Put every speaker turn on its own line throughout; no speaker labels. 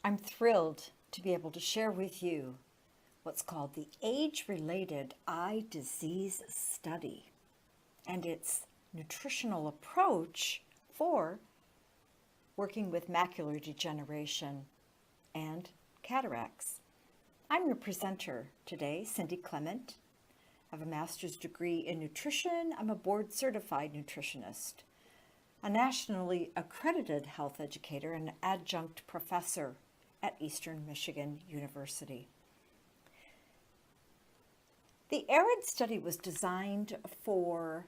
I'm thrilled to be able to share with you what's called the Age-Related Eye Disease Study and its nutritional approach for working with macular degeneration and cataracts. I'm your presenter today, Cindy Clement. I have a master's degree in nutrition. I'm a board-certified nutritionist, a nationally accredited health educator, and adjunct professor at Eastern Michigan University. The ARID study was designed for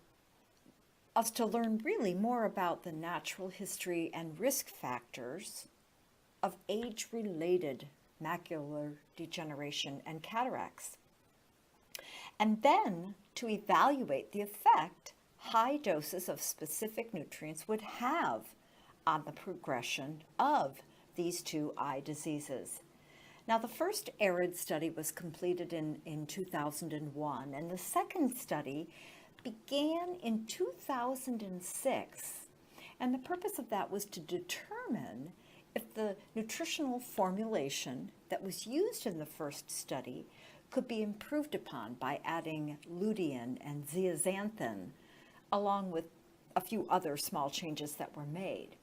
us to learn really more about the natural history and risk factors of age-related macular degeneration and cataracts, and then to evaluate the effect high doses of specific nutrients would have on the progression of these two eye diseases. Now, the first ARID study was completed in 2001, and the second study began in 2006. And the purpose of that was to determine if the nutritional formulation that was used in the first study could be improved upon by adding lutein and zeaxanthin, along with a few other small changes that were made.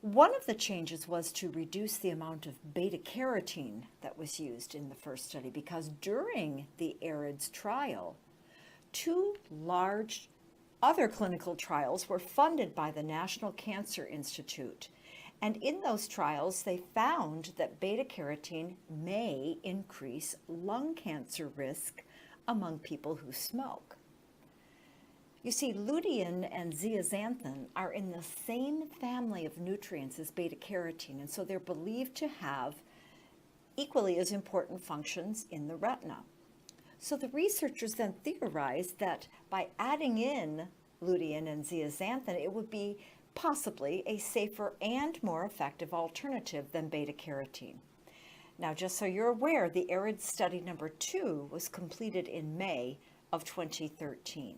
One of the changes was to reduce the amount of beta-carotene that was used in the first study, because during the ARIDS trial, two large other clinical trials were funded by the National Cancer Institute. And in those trials, they found that beta-carotene may increase lung cancer risk among people who smoke. You see, lutein and zeaxanthin are in the same family of nutrients as beta-carotene, and so they're believed to have equally as important functions in the retina. So the researchers then theorized that by adding in lutein and zeaxanthin, it would be possibly a safer and more effective alternative than beta-carotene. Now, just so you're aware, the ARID study number 2 was completed in May of 2013.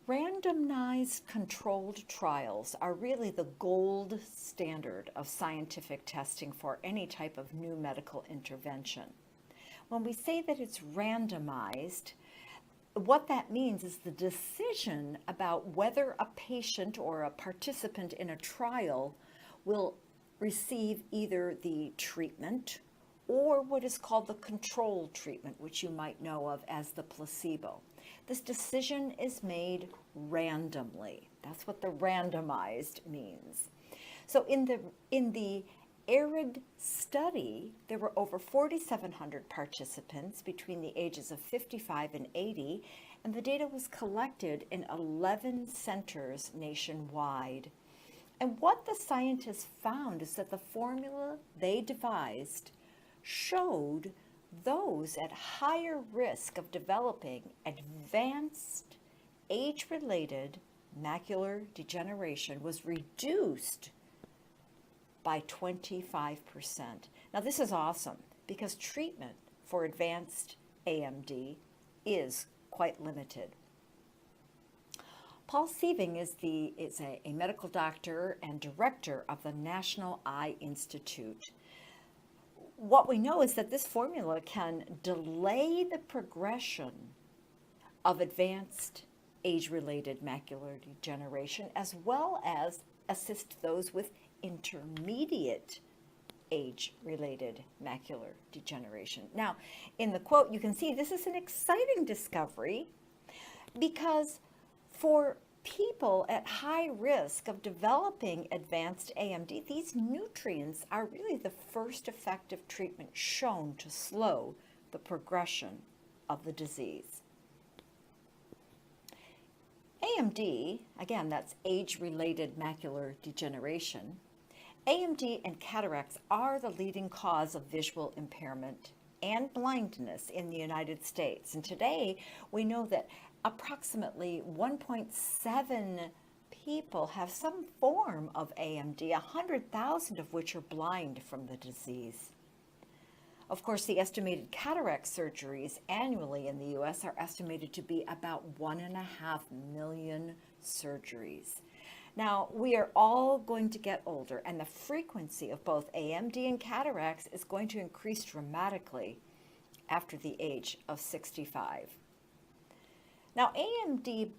Randomized controlled trials are really the gold standard of scientific testing for any type of new medical intervention. When we say that it's randomized, what that means is the decision about whether a patient or a participant in a trial will receive either the treatment or what is called the control treatment, which you might know of as the placebo. This decision is made randomly. That's what the randomized means. So in the ARID study, there were over 4,700 participants between the ages of 55 and 80, and the data was collected in 11 centers nationwide. And what the scientists found is that the formula they devised showed those at higher risk of developing advanced age-related macular degeneration was reduced by 25%. Now, this is awesome because treatment for advanced AMD is quite limited. Paul Sieving is a medical doctor and director of the National Eye Institute. What we know is that this formula can delay the progression of advanced age-related macular degeneration, as well as assist those with intermediate age-related macular degeneration. Now, in the quote, you can see this is an exciting discovery because for people at high risk of developing advanced AMD, these nutrients are really the first effective treatment shown to slow the progression of the disease. AMD, again, that's age-related macular degeneration. AMD and cataracts are the leading cause of visual impairment and blindness in the United States. And today, we know that approximately 1.7 people have some form of AMD, 100,000 of which are blind from the disease. Of course, the estimated cataract surgeries annually in the U.S. are estimated to be about 1.5 million surgeries. Now, we are all going to get older, and the frequency of both AMD and cataracts is going to increase dramatically after the age of 65. Now, AMD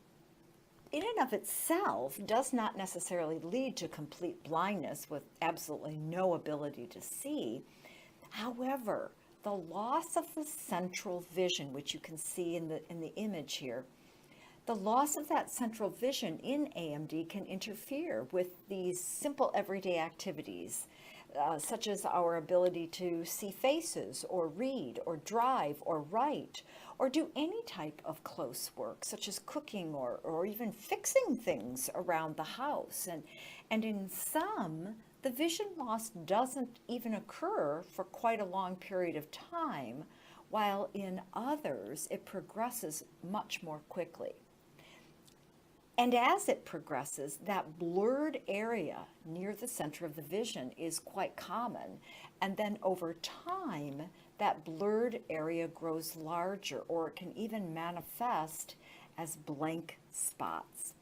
in and of itself does not necessarily lead to complete blindness with absolutely no ability to see. However, the loss of the central vision, which you can see in the image here, the loss of that central vision in AMD can interfere with these simple everyday activities, such as our ability to see faces, or read, or drive, or write, or do any type of close work, such as cooking or even fixing things around the house. And in some, the vision loss doesn't even occur for quite a long period of time, while in others, it progresses much more quickly. And as it progresses, that blurred area near the center of the vision is quite common. And then over time, that blurred area grows larger, or it can even manifest as blank spots.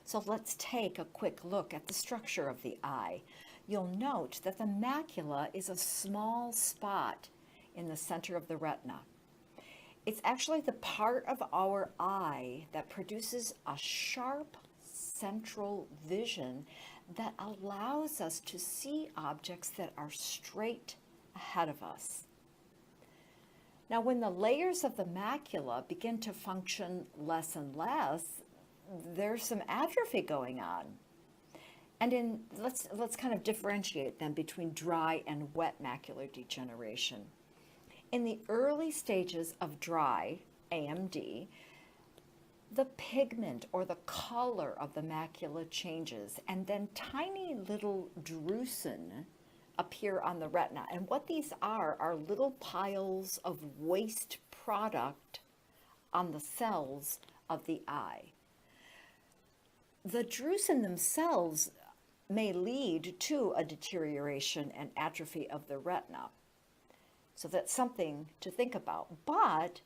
So let's take a quick look at the structure of the eye. You'll note that the macula is a small spot in the center of the retina. It's actually the part of our eye that produces a sharp central vision that allows us to see objects that are straight ahead of us. Now, when the layers of the macula begin to function less and less, there's some atrophy going on. And let's kind of differentiate them between dry and wet macular degeneration. In the early stages of dry AMD, the pigment or the color of the macula changes, and then tiny little drusen appear on the retina. And what these are little piles of waste product on the cells of the eye. The drusen themselves may lead to a deterioration and atrophy of the retina. So that's something to think about. But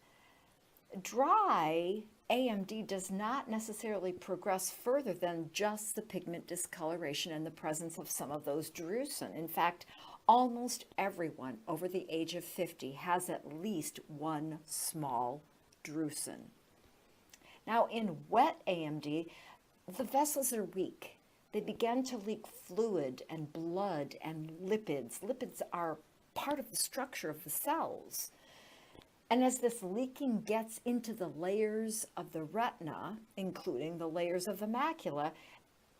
dry AMD does not necessarily progress further than just the pigment discoloration and the presence of some of those drusen. In fact, almost everyone over the age of 50 has at least one small drusen. Now, in wet AMD, the vessels are weak. They begin to leak fluid and blood and lipids. Lipids are part of the structure of the cells. And as this leaking gets into the layers of the retina, including the layers of the macula,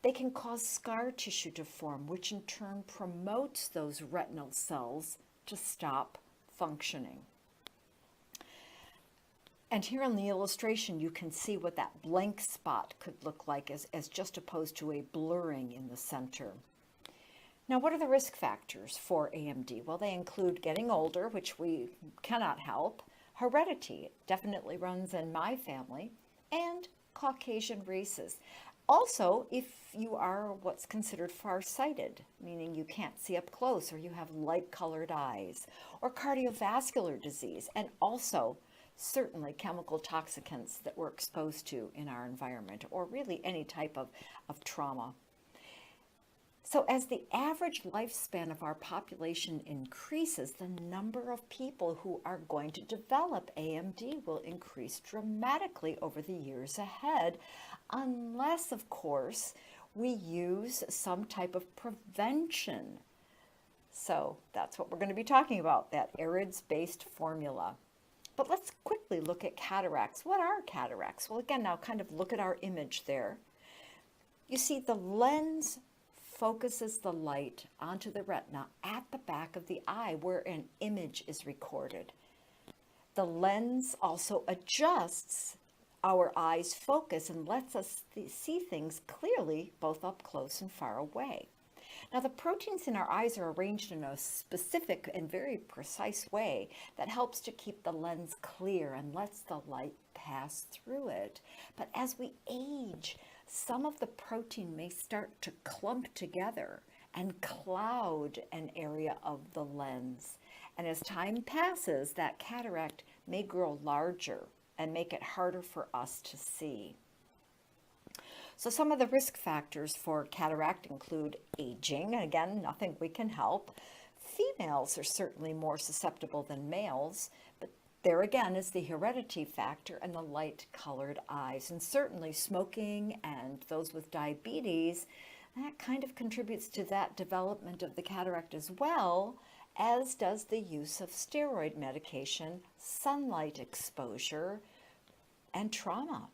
they can cause scar tissue to form, which in turn promotes those retinal cells to stop functioning. And here in the illustration, you can see what that blank spot could look like as just opposed to a blurring in the center. Now, what are the risk factors for AMD? Well, they include getting older, which we cannot help, heredity, it definitely runs in my family, and Caucasian races. Also, if you are what's considered farsighted, meaning you can't see up close, or you have light-colored eyes, or cardiovascular disease, and also certainly chemical toxicants that we're exposed to in our environment, or really any type of trauma. So as the average lifespan of our population increases, the number of people who are going to develop AMD will increase dramatically over the years ahead, unless, of course, we use some type of prevention. So that's what we're going to be talking about, that AREDS-based formula. But let's quickly look at cataracts. What are cataracts? Well, again, now kind of look at our image there. You see the lens focuses the light onto the retina at the back of the eye where an image is recorded. The lens also adjusts our eye's focus and lets us see things clearly both up close and far away. Now, the proteins in our eyes are arranged in a specific and very precise way that helps to keep the lens clear and lets the light pass through it. But as we age, some of the protein may start to clump together and cloud an area of the lens. And as time passes, that cataract may grow larger and make it harder for us to see. So some of the risk factors for cataract include aging, and again, nothing we can help. Females are certainly more susceptible than males, but there again is the heredity factor and the light-colored eyes. And certainly smoking and those with diabetes, that kind of contributes to that development of the cataract as well, as does the use of steroid medication, sunlight exposure, and trauma.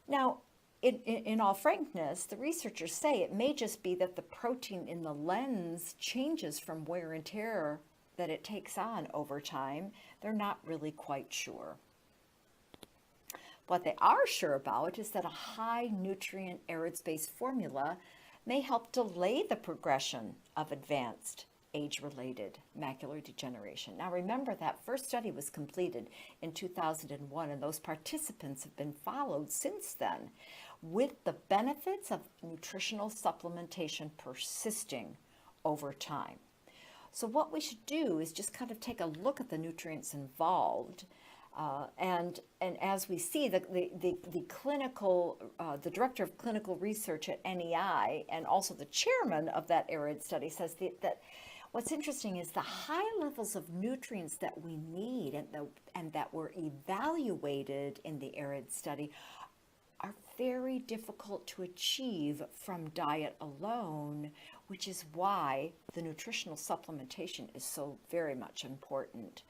Now, in all frankness, the researchers say it may just be that the protein in the lens changes from wear and tear that it takes on over time. They're not really quite sure. What they are sure about is that a high nutrient AREDS-based formula may help delay the progression of advanced age-related macular degeneration. Now remember, that first study was completed in 2001, and those participants have been followed since then, with the benefits of nutritional supplementation persisting over time. So what we should do is just kind of take a look at the nutrients involved, and as we see, the clinical, the director of clinical research at NEI and also the chairman of that AREDS study says that what's interesting is the high levels of nutrients that we need and that were evaluated in the AREDS study are very difficult to achieve from diet alone, which is why the nutritional supplementation is so very much important.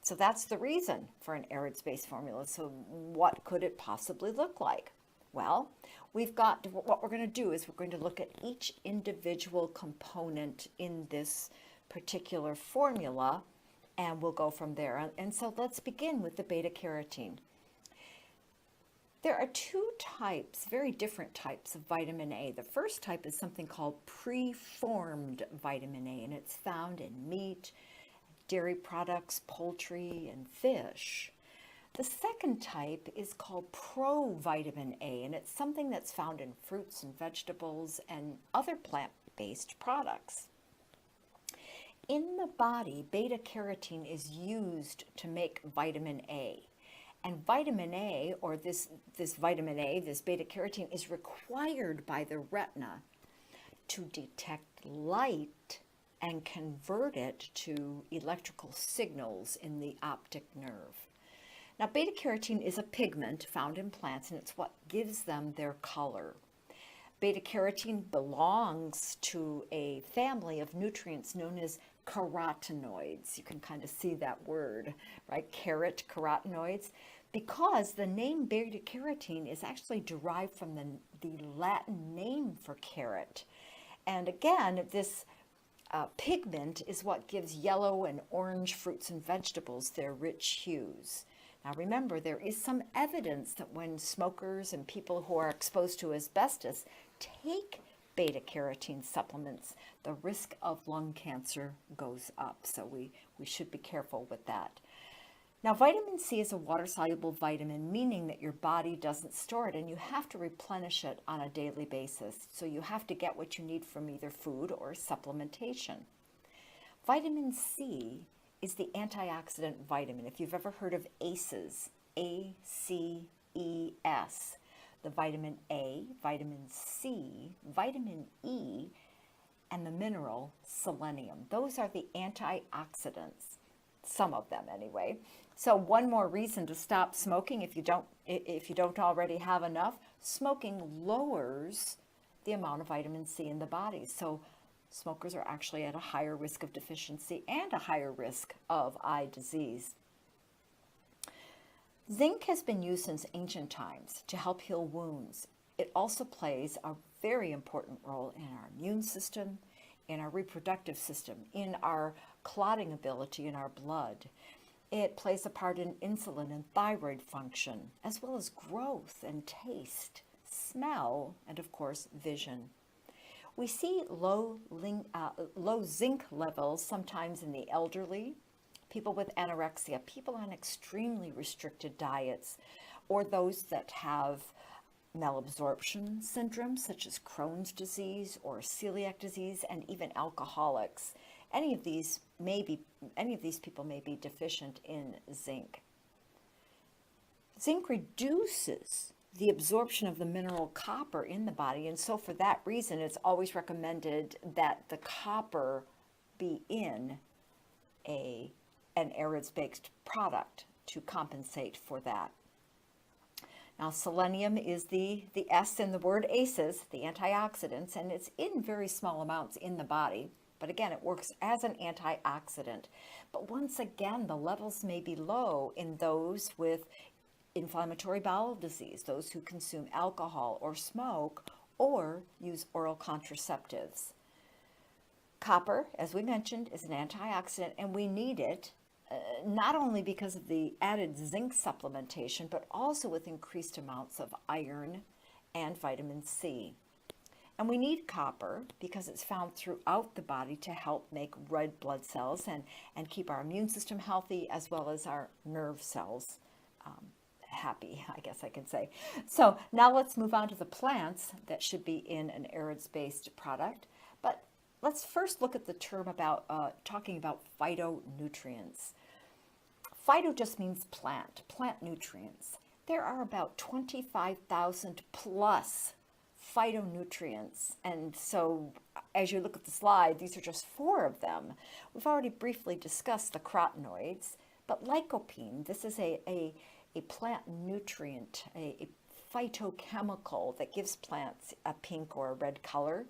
So that's the reason for an AREDS-based formula. So what could it possibly look like? Well, what we're going to do is we're going to look at each individual component in this particular formula, and we'll go from there. And so let's begin with the beta-carotene. There are two types, very different types of vitamin A. The first type is something called preformed vitamin A, and it's found in meat, dairy products, poultry, and fish. The second type is called provitamin A, and it's something that's found in fruits and vegetables and other plant-based products. In the body, beta-carotene is used to make vitamin A. And vitamin A, or this vitamin A, this beta-carotene, is required by the retina to detect light and convert it to electrical signals in the optic nerve. Now, beta-carotene is a pigment found in plants, and it's what gives them their color. Beta-carotene belongs to a family of nutrients known as carotenoids. You can kind of see that word, right? Carotenoids. Because the name beta-carotene is actually derived from the Latin name for carrot. And again, this pigment is what gives yellow and orange fruits and vegetables their rich hues. Now remember, there is some evidence that when smokers and people who are exposed to asbestos take beta-carotene supplements, the risk of lung cancer goes up. So we should be careful with that. Now, vitamin C is a water-soluble vitamin, meaning that your body doesn't store it, and you have to replenish it on a daily basis. So you have to get what you need from either food or supplementation. Vitamin C is the antioxidant vitamin. If you've ever heard of ACEs, A-C-E-S, the vitamin A, vitamin C, vitamin E, and the mineral selenium. Those are the antioxidants, some of them anyway. So one more reason to stop smoking if you don't already have enough. Smoking lowers the amount of vitamin C in the body. So smokers are actually at a higher risk of deficiency and a higher risk of eye disease. Zinc has been used since ancient times to help heal wounds. It also plays a very important role in our immune system, in our reproductive system, in our clotting ability in our blood. It plays a part in insulin and thyroid function, as well as growth and taste, smell, and of course, vision. We see low zinc levels sometimes in the elderly, people with anorexia, people on extremely restricted diets, or those that have malabsorption syndrome, such as Crohn's disease or celiac disease, and even alcoholics. Any of these people may be deficient in zinc. Zinc reduces the absorption of the mineral copper in the body. And so for that reason, it's always recommended that the copper be in an AREDS-based product to compensate for that. Now, selenium is the S in the word ACEs, the antioxidants, and it's in very small amounts in the body. But again, it works as an antioxidant. But once again, the levels may be low in those with inflammatory bowel disease, those who consume alcohol or smoke or use oral contraceptives. Copper, as we mentioned, is an antioxidant, and we need it not only because of the added zinc supplementation, but also with increased amounts of iron and vitamin C. And we need copper because it's found throughout the body to help make red blood cells and keep our immune system healthy, as well as our nerve cells happy, I guess I can say. So now let's move on to the plants that should be in an AREDS-based product. But let's first look at the term about talking about phytonutrients. Phyto just means plant nutrients. There are about 25,000 plus phytonutrients. And so as you look at the slide, these are just 4 of them. We've already briefly discussed the carotenoids, but lycopene, this is a plant nutrient, a phytochemical that gives plants a pink or a red color.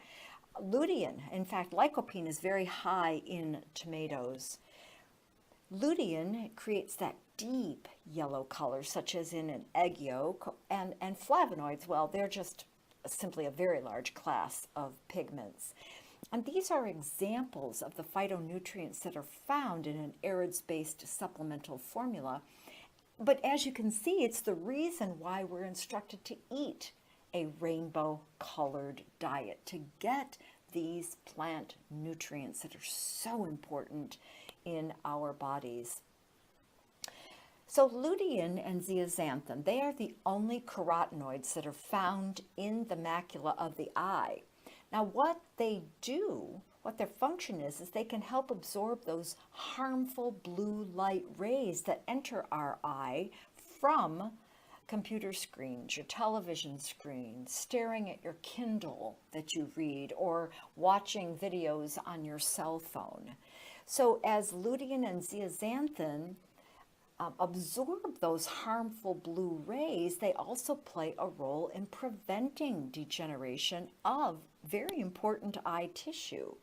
Lutein, in fact, lycopene is very high in tomatoes. Lutein creates that deep yellow color, such as in an egg yolk, and flavonoids, well, they're just simply a very large class of pigments. And these are examples of the phytonutrients that are found in an AREDS-based supplemental formula. But as you can see, it's the reason why we're instructed to eat a rainbow-colored diet, to get these plant nutrients that are so important in our bodies. So lutein and zeaxanthin, they are the only carotenoids that are found in the macula of the eye. Now what they do, what their function is they can help absorb those harmful blue light rays that enter our eye from computer screens, your television screens, staring at your Kindle that you read, or watching videos on your cell phone. So as lutein and zeaxanthin absorb those harmful blue rays, they also play a role in preventing degeneration of very important eye tissue.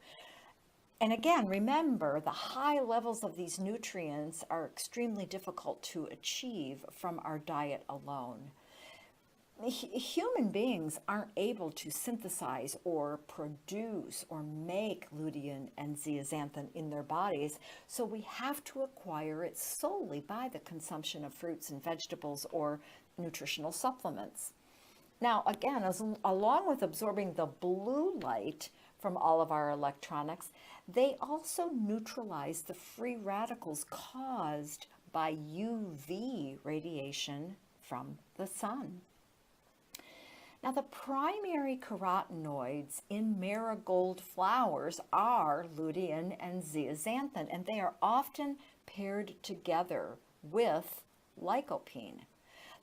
And again, remember, the high levels of these nutrients are extremely difficult to achieve from our diet alone. Human beings aren't able to synthesize or produce or make lutein and zeaxanthin in their bodies, so we have to acquire it solely by the consumption of fruits and vegetables or nutritional supplements. Now, again, along with absorbing the blue light from all of our electronics, they also neutralize the free radicals caused by UV radiation from the sun. Now, the primary carotenoids in marigold flowers are lutein and zeaxanthin, and they are often paired together with lycopene.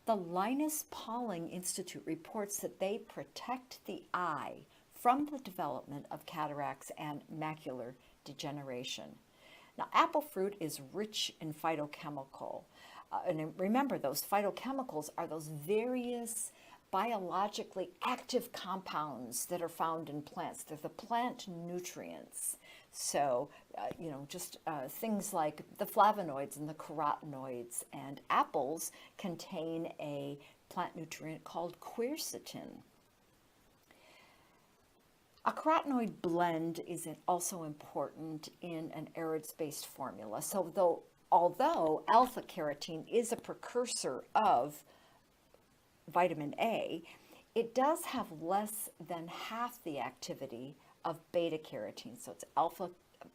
The Linus Pauling Institute reports that they protect the eye from the development of cataracts and macular degeneration. Now, apple fruit is rich in phytochemical. And remember, those phytochemicals are those various biologically active compounds that are found in plants. They're the plant nutrients. So, things like the flavonoids and the carotenoids, and apples contain a plant nutrient called quercetin. A carotenoid blend is also important in an AREDS-based formula. So although alpha-carotene is a precursor of vitamin A, it does have less than half the activity of beta-carotene. So it's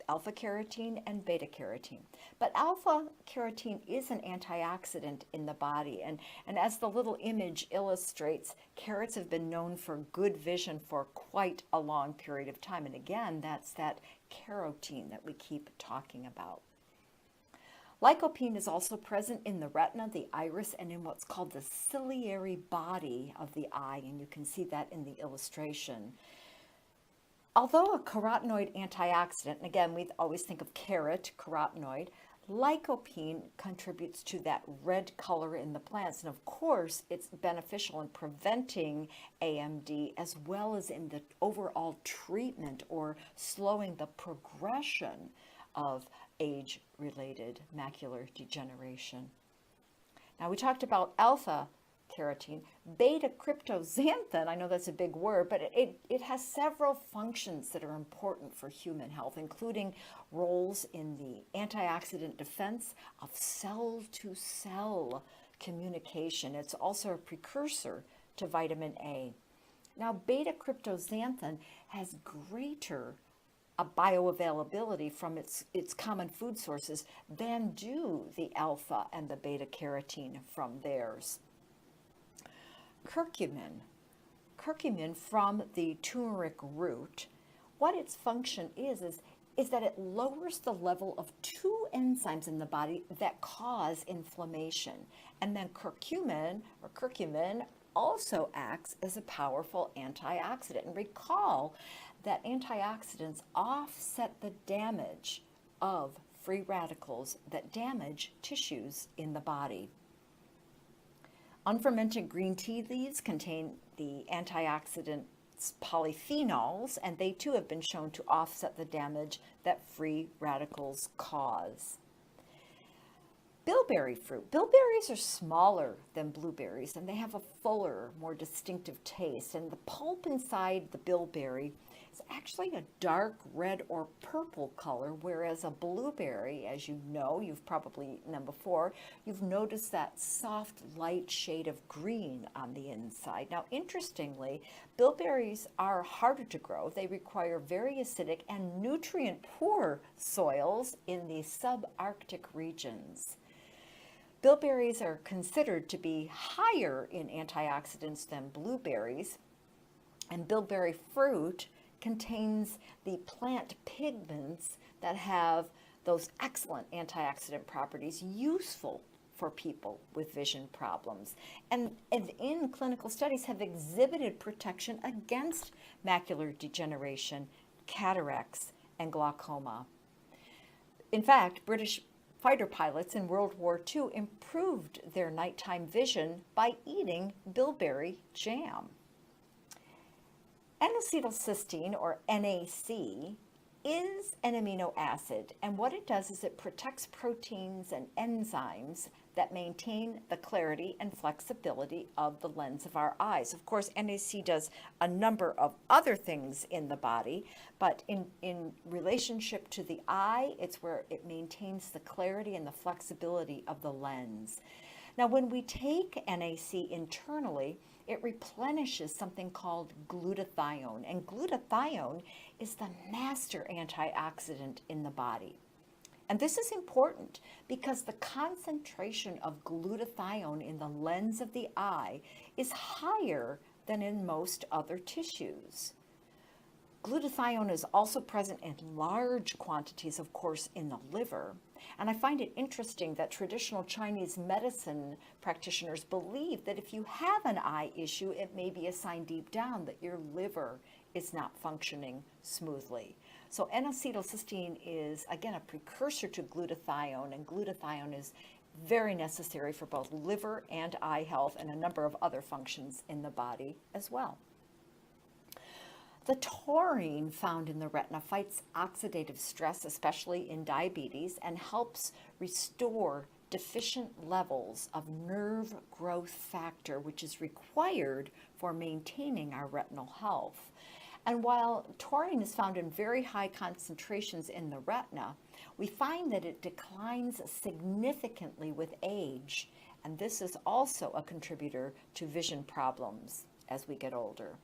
alpha-carotene and beta-carotene. But alpha-carotene is an antioxidant in the body. And as the little image illustrates, carrots have been known for good vision for quite a long period of time. And again, that's that carotene that we keep talking about. Lycopene is also present in the retina, the iris, and in what's called the ciliary body of the eye, and you can see that in the illustration. Although a carotenoid antioxidant, and again, we always think of carrot, carotenoid, lycopene contributes to that red color in the plants. And of course, it's beneficial in preventing AMD as well as in the overall treatment or slowing the progression of age-related macular degeneration. Now, we talked about alpha carotene. Beta cryptoxanthin, I know that's a big word, but it has several functions that are important for human health, including roles in the antioxidant defense of cell-to-cell communication. It's also a precursor to vitamin A. Now, beta cryptoxanthin has greater bioavailability from its common food sources than do the alpha and the beta carotene from theirs. Curcumin from the turmeric root, what its function is that it lowers the level of two enzymes in the body that cause inflammation. And then curcumin also acts as a powerful antioxidant. And recall that antioxidants offset the damage of free radicals that damage tissues in the body. Unfermented green tea leaves contain the antioxidants polyphenols, and they too have been shown to offset the damage that free radicals cause. Bilberry fruit. Bilberries are smaller than blueberries, and they have a fuller, more distinctive taste. And the pulp inside the bilberry is actually a dark red or purple color, whereas a blueberry, as you know, you've probably eaten them before, you've noticed that soft, light shade of green on the inside. Now, interestingly, bilberries are harder to grow. They require very acidic and nutrient-poor soils in the subarctic regions. Bilberries are considered to be higher in antioxidants than blueberries, and bilberry fruit contains the plant pigments that have those excellent antioxidant properties useful for people with vision problems, and in clinical studies have exhibited protection against macular degeneration, cataracts, and glaucoma. In fact, British fighter pilots in World War II improved their nighttime vision by eating bilberry jam. N-acetylcysteine, or NAC, is an amino acid, and what it does is it protects proteins and enzymes that maintain the clarity and flexibility of the lens of our eyes. Of course, NAC does a number of other things in the body, but in relationship to the eye, it's where it maintains the clarity and the flexibility of the lens. Now, when we take NAC internally, it replenishes something called glutathione, and glutathione is the master antioxidant in the body. And this is important because the concentration of glutathione in the lens of the eye is higher than in most other tissues. Glutathione is also present in large quantities, of course, in the liver. And I find it interesting that traditional Chinese medicine practitioners believe that if you have an eye issue, it may be a sign deep down that your liver is not functioning smoothly. So N-acetylcysteine is, again, a precursor to glutathione, and glutathione is very necessary for both liver and eye health and a number of other functions in the body as well. The taurine found in the retina fights oxidative stress, especially in diabetes, and helps restore deficient levels of nerve growth factor, which is required for maintaining our retinal health. And while taurine is found in very high concentrations in the retina, we find that it declines significantly with age, and this is also a contributor to vision problems as we get older.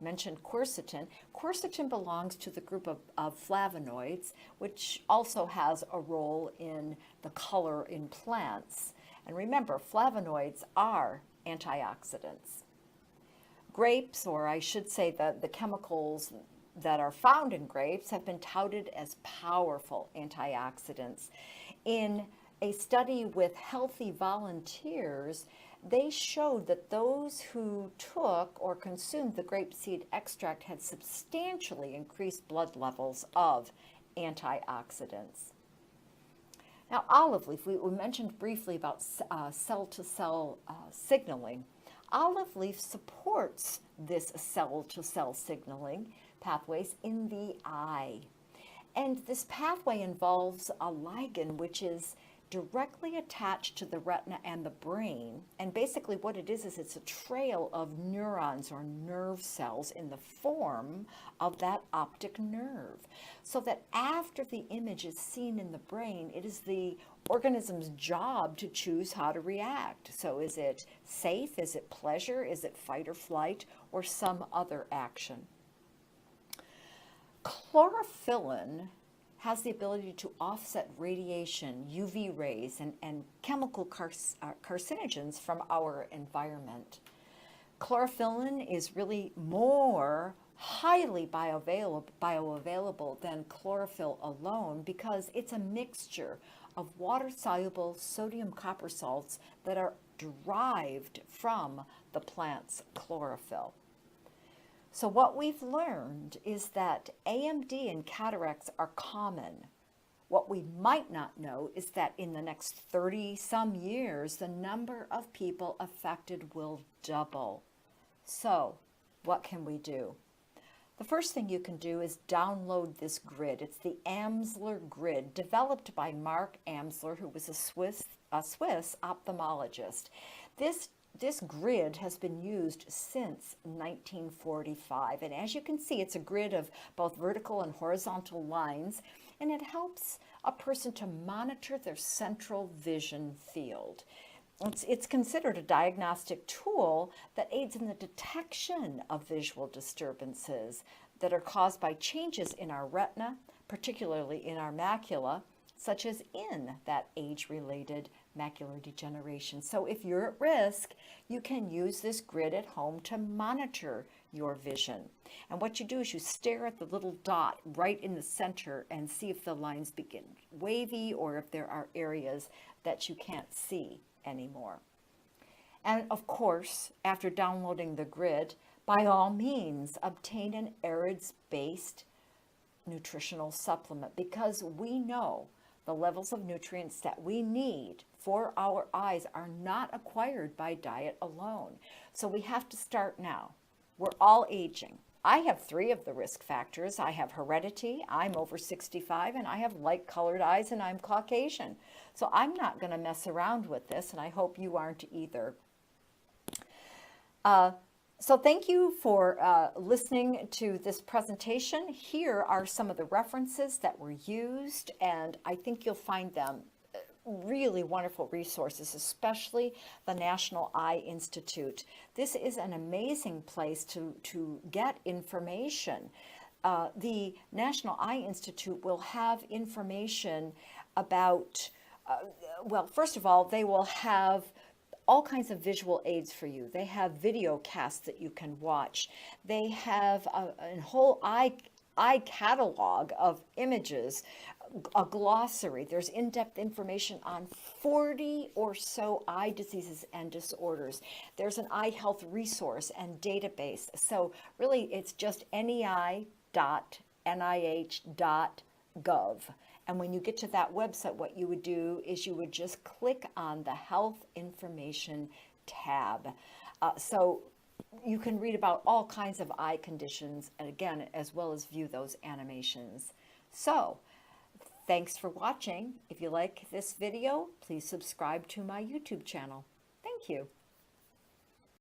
Mentioned quercetin. Quercetin belongs to the group of flavonoids, which also has a role in the color in plants. And remember, flavonoids are antioxidants. Grapes, or I should say the chemicals that are found in grapes, have been touted as powerful antioxidants. In a study with healthy volunteers, they showed that those who took or consumed the grapeseed extract had substantially increased blood levels of antioxidants. Now, olive leaf, we mentioned briefly about cell-to-cell signaling. Olive leaf supports this cell-to-cell signaling pathways in the eye. And this pathway involves a ligand which is directly attached to the retina and the brain. And basically what it is it's a trail of neurons or nerve cells in the form of that optic nerve. So that after the image is seen in the brain, it is the organism's job to choose how to react. So is it safe? Is it pleasure? Is it fight or flight? Or some other action? Chlorophyllin has the ability to offset radiation, UV rays, and chemical carcinogens from our environment. Chlorophyllin is really more highly bioavailable than chlorophyll alone because it's a mixture of water-soluble sodium copper salts that are derived from the plant's chlorophyll. So what we've learned is that AMD and cataracts are common. What we might not know is that in the next 30-some years, the number of people affected will double. So what can we do? The first thing you can do is download this grid. It's the Amsler grid, developed by Mark Amsler, who was a Swiss ophthalmologist. This grid has been used since 1945, and as you can see, it's a grid of both vertical and horizontal lines, and it helps a person to monitor their central vision field. It's considered a diagnostic tool that aids in the detection of visual disturbances that are caused by changes in our retina, particularly in our macula, such as in that age-related macular degeneration. So if you're at risk, you can use this grid at home to monitor your vision. And what you do is you stare at the little dot right in the center and see if the lines begin wavy or if there are areas that you can't see anymore. And of course, after downloading the grid, by all means, obtain an AREDS-based nutritional supplement, because we know the levels of nutrients that we need for our eyes are not acquired by diet alone. So we have to start now. We're all aging. I have 3 of the risk factors. I have heredity, I'm over 65, and I have light-colored eyes, and I'm Caucasian. So I'm not going to mess around with this, and I hope you aren't either. So thank you for listening to this presentation. Here are some of the references that were used, and I think you'll find them really wonderful resources, especially the National Eye Institute. This is an amazing place to get information. The National Eye Institute will have information about, well, first of all, they will have all kinds of visual aids for you. They have video casts that you can watch. They have a whole eye catalog of images, a glossary. There's in-depth information on 40 or so eye diseases and disorders. There's an eye health resource and database. So really, it's just nei.nih.gov. And when you get to that website, what you would do is you would just click on the Health Information tab. So you can read about all kinds of eye conditions, and again, as well as view those animations. So, thanks for watching. If you like this video, please subscribe to my YouTube channel. Thank you.